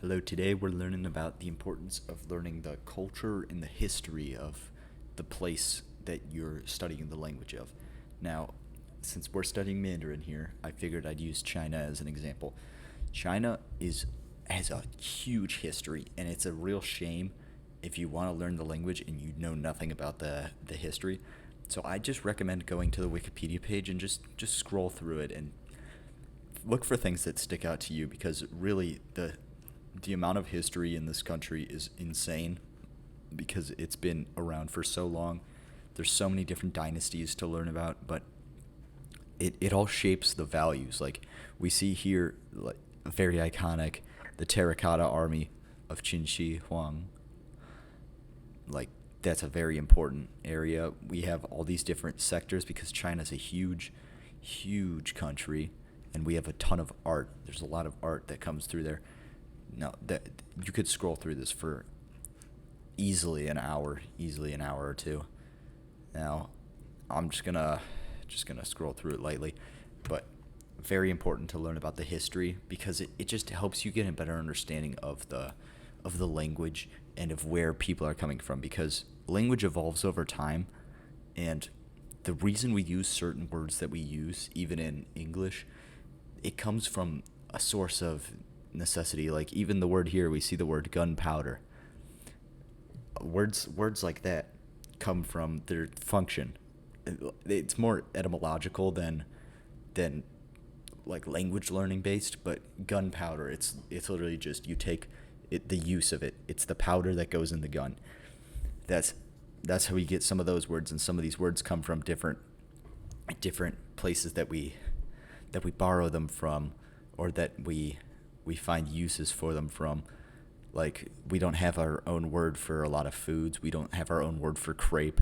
Hello, today we're learning about the importance of learning the culture and the history of the place that you're studying the language of. Now, since we're studying Mandarin here, I figured I'd use China as an example. China is has a huge history, and it's a real shame if you want to learn the language and you know nothing about the history. So I just recommend going to the Wikipedia page and just scroll through it and look for things that stick out to you, because really the amount of history in this country is insane because it's been around for so long. There's so many different dynasties to learn about, but it all shapes the values. Like we see here, like very iconic, the Terracotta Army of Qin Shi Huang. Like that's a very important area. We have all these different sectors because China's a huge country, and we have a ton of art. There's a lot of art that comes through there. No, that you could scroll through this for easily an hour or two. Now, I'm just gonna scroll through it lightly, but very important to learn about the history because it just helps you get a better understanding of the language and of where people are coming from, because language evolves over time, and the reason we use certain words that we use, even in English, it comes from a source of necessity. Like even the word here, we see the word gunpowder. Words like that come from their function. It's more etymological than like language learning based, but gunpowder, it's literally just you take it, the use of it. It's the powder that goes in the gun. That's that's how we get some of those words, and some of these words come from different places that we borrow them from, or that we find uses for them from. Like we don't have our own word for a lot of foods. We don't have our own word for crepe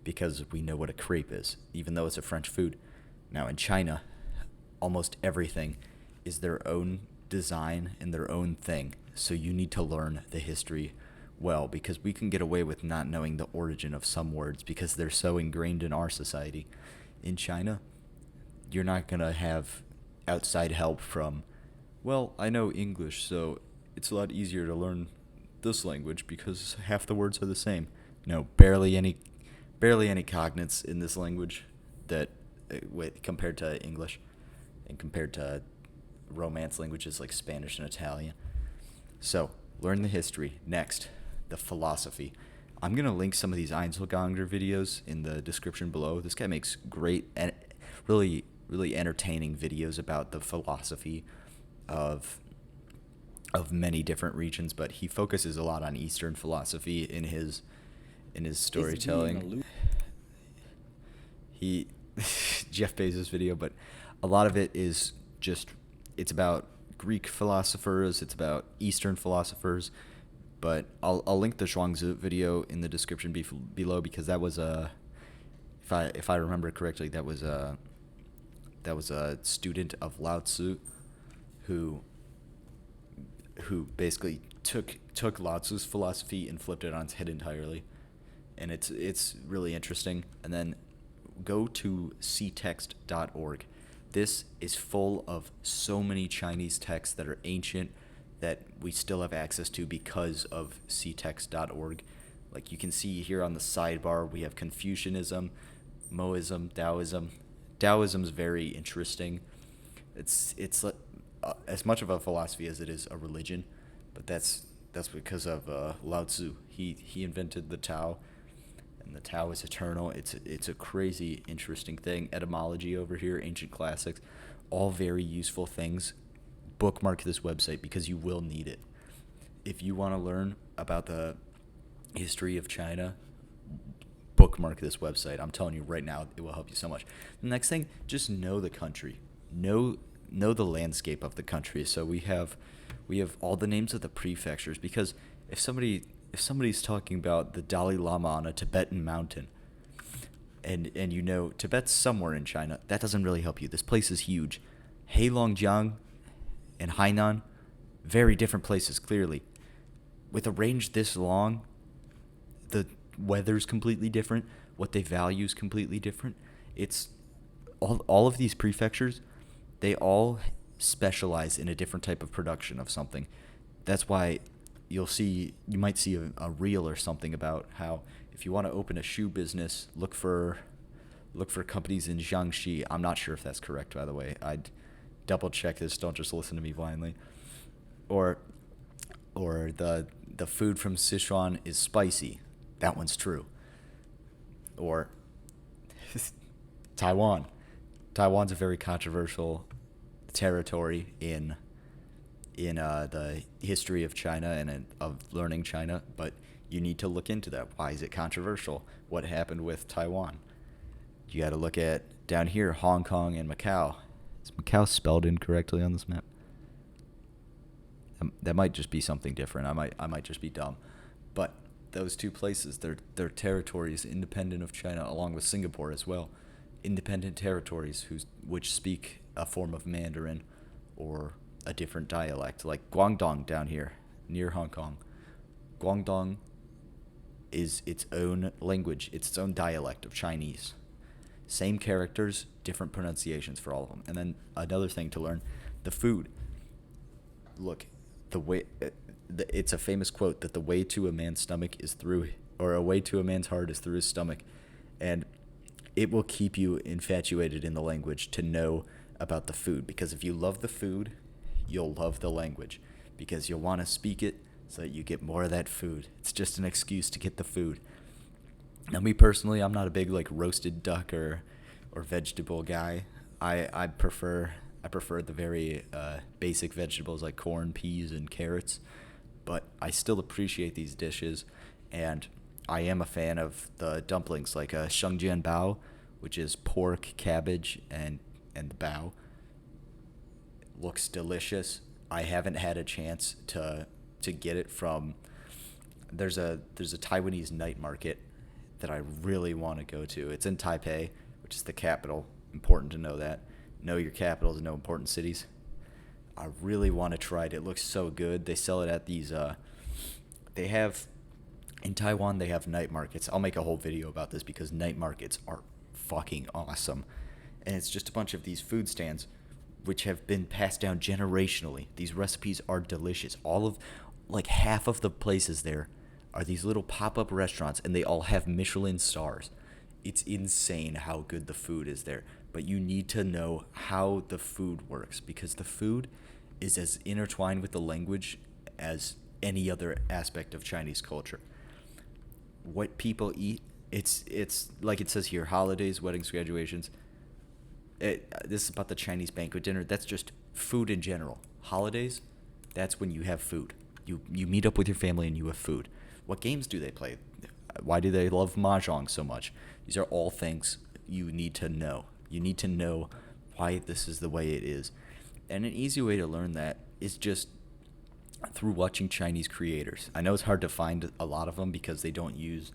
because we know what a crepe is, even though it's a French food. Now in China, almost everything is their own design and their own thing. So you need to learn the history well, because we can get away with not knowing the origin of some words because they're so ingrained in our society. In China, you're not going to have outside help from, well, I know English, so it's a lot easier to learn this language because half the words are the same. No, barely any cognates in this language that compared to English and compared to Romance languages like Spanish and Italian. So, learn the history. Next, the philosophy. I'm going to link some of these Einzelganger videos in the description below. This guy makes great and really entertaining videos about the philosophy of many different regions, but he focuses a lot on Eastern philosophy in his storytelling. He Jeff Bezos video, but a lot of it is just it's about Greek philosophers, it's about Eastern philosophers, but I'll link the Zhuangzi video in the description below, because that was a, if I remember correctly, that was a student of Lao Tzu who basically took Lao Tzu's philosophy and flipped it on its head entirely, and it's really interesting. And then go to ctext.org. This is full of so many Chinese texts that are ancient that we still have access to because of ctext.org. Like you can see here on the sidebar, we have Confucianism, Moism, Taoism. Taoism's very interesting. It's as much of a philosophy as it is a religion, but that's because of Lao Tzu. He invented the Tao, and the Tao is eternal. It's a crazy interesting thing. Etymology over here, ancient classics, all very useful things. Bookmark this website because you will need it. If you want to learn about the history of China, bookmark this website. I'm telling you right now, it will help you so much. The next thing, just know the country. Know the landscape of the country. So we have all the names of the prefectures, because if somebody's talking about the Dalai Lama on a Tibetan mountain, and you know Tibet's somewhere in China, that doesn't really help you. This place is huge. Heilongjiang and Hainan, very different places, clearly. With a range this long, the weather's completely different. What they value is completely different. It's all of these prefectures, they all specialize in a different type of production of something. That's why you might see a reel or something about how if you want to open a shoe business, look for companies in Zhuangzi. I'm not sure if that's correct, by the way. I'd double check this. Don't just listen to me blindly. Or the food from Sichuan is spicy. That one's true. Or Taiwan. Taiwan's a very controversial territory in the history of China and of learning China, but you need to look into that. Why is it controversial? What happened with Taiwan? You got to look at down here, Hong Kong and Macau. Is Macau spelled incorrectly on this map? That might just be something different. I might just be dumb, but those two places, they're territories independent of China, along with Singapore as well. Independent territories which speak a form of Mandarin or a different dialect, like Guangdong down here near Hong Kong. Guangdong is its own language, it's its own dialect of Chinese. Same characters, different pronunciations for all of them. And then another thing to learn, the food. Look, it's a famous quote that the way to a man's stomach is through, or a way to a man's heart is through his stomach. And it will keep you infatuated in the language to know about the food, because if you love the food, you'll love the language, because you'll want to speak it so that you get more of that food. It's just an excuse to get the food. Now, me personally, I'm not a big like roasted duck or vegetable guy. I prefer the very basic vegetables like corn, peas, and carrots, but I still appreciate these dishes, and I am a fan of the dumplings like shengjian bao, which is pork, cabbage, and the bao. Looks delicious. I haven't had a chance to get it from. There's a Taiwanese night market that I really want to go to. It's in Taipei, which is the capital. Important to know that. Know your capitals, know important cities. I really want to try it. It looks so good. They sell it at these. They have in Taiwan. They have night markets. I'll make a whole video about this because night markets are fucking awesome, and it's just a bunch of these food stands which have been passed down generationally. These recipes are delicious. All of, like half of the places there are these little pop-up restaurants, and they all have Michelin stars. It's insane how good the food is there. But you need to know how the food works, because the food is as intertwined with the language as any other aspect of Chinese culture. What people eat, it's like it says here, holidays, weddings, graduations. This is about the Chinese banquet dinner. That's just food in general. Holidays, that's when you have food. You meet up with your family and you have food. What games do they play? Why do they love mahjong so much? These are all things you need to know. You need to know why this is the way it is. And an easy way to learn that is just through watching Chinese creators. I know it's hard to find a lot of them because they don't use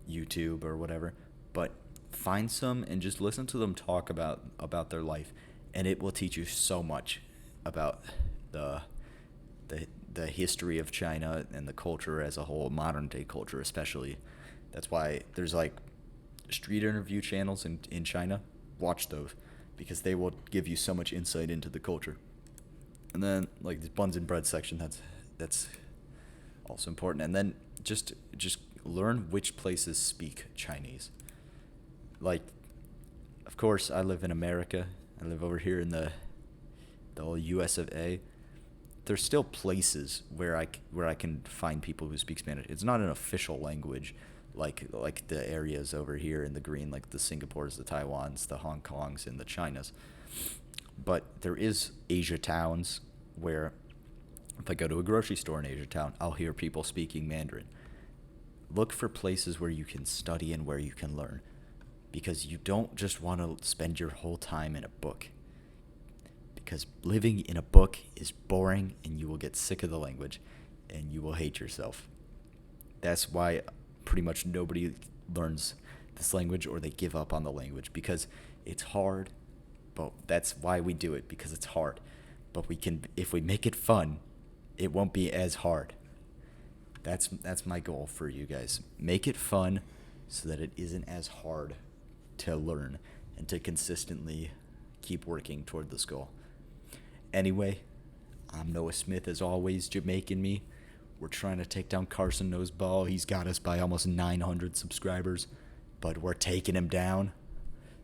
YouTube or whatever, but find some and just listen to them talk about their life, and it will teach you so much about the history of China and the culture as a whole, modern day culture especially. That's why there's like street interview channels in China. Watch those, because they will give you so much insight into the culture. And then like the buns and bread section, that's also important. And then just learn which places speak Chinese. Like, of course, I live in America. I live over here in the whole US of A. There's still places where I can find people who speak Spanish. It's not an official language, like the areas over here in the green, like the Singapores, the Taiwans, the Hong Kongs, and the Chinas. But there is Asia towns where, if I go to a grocery store in Asia town, I'll hear people speaking Mandarin. Look for places where you can study and where you can learn, because you don't just want to spend your whole time in a book. Because living in a book is boring, and you will get sick of the language, and you will hate yourself. That's why pretty much nobody learns this language, or they give up on the language, because it's hard. But that's why we do it, because it's hard. But we can, if we make it fun, it won't be as hard. That's my goal for you guys. Make it fun so that it isn't as hard to learn and to consistently keep working toward this goal. Anyway, I'm Noah Smith, as always, Jamaican me. We're trying to take down Carson Noseball. He's got us by almost 900 subscribers, but we're taking him down.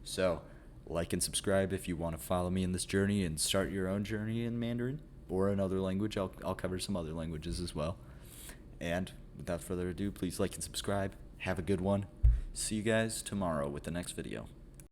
So, like and subscribe if you want to follow me in this journey and start your own journey in Mandarin or another language. I'll cover some other languages as well. And without further ado, please like and subscribe. Have a good one. See you guys tomorrow with the next video.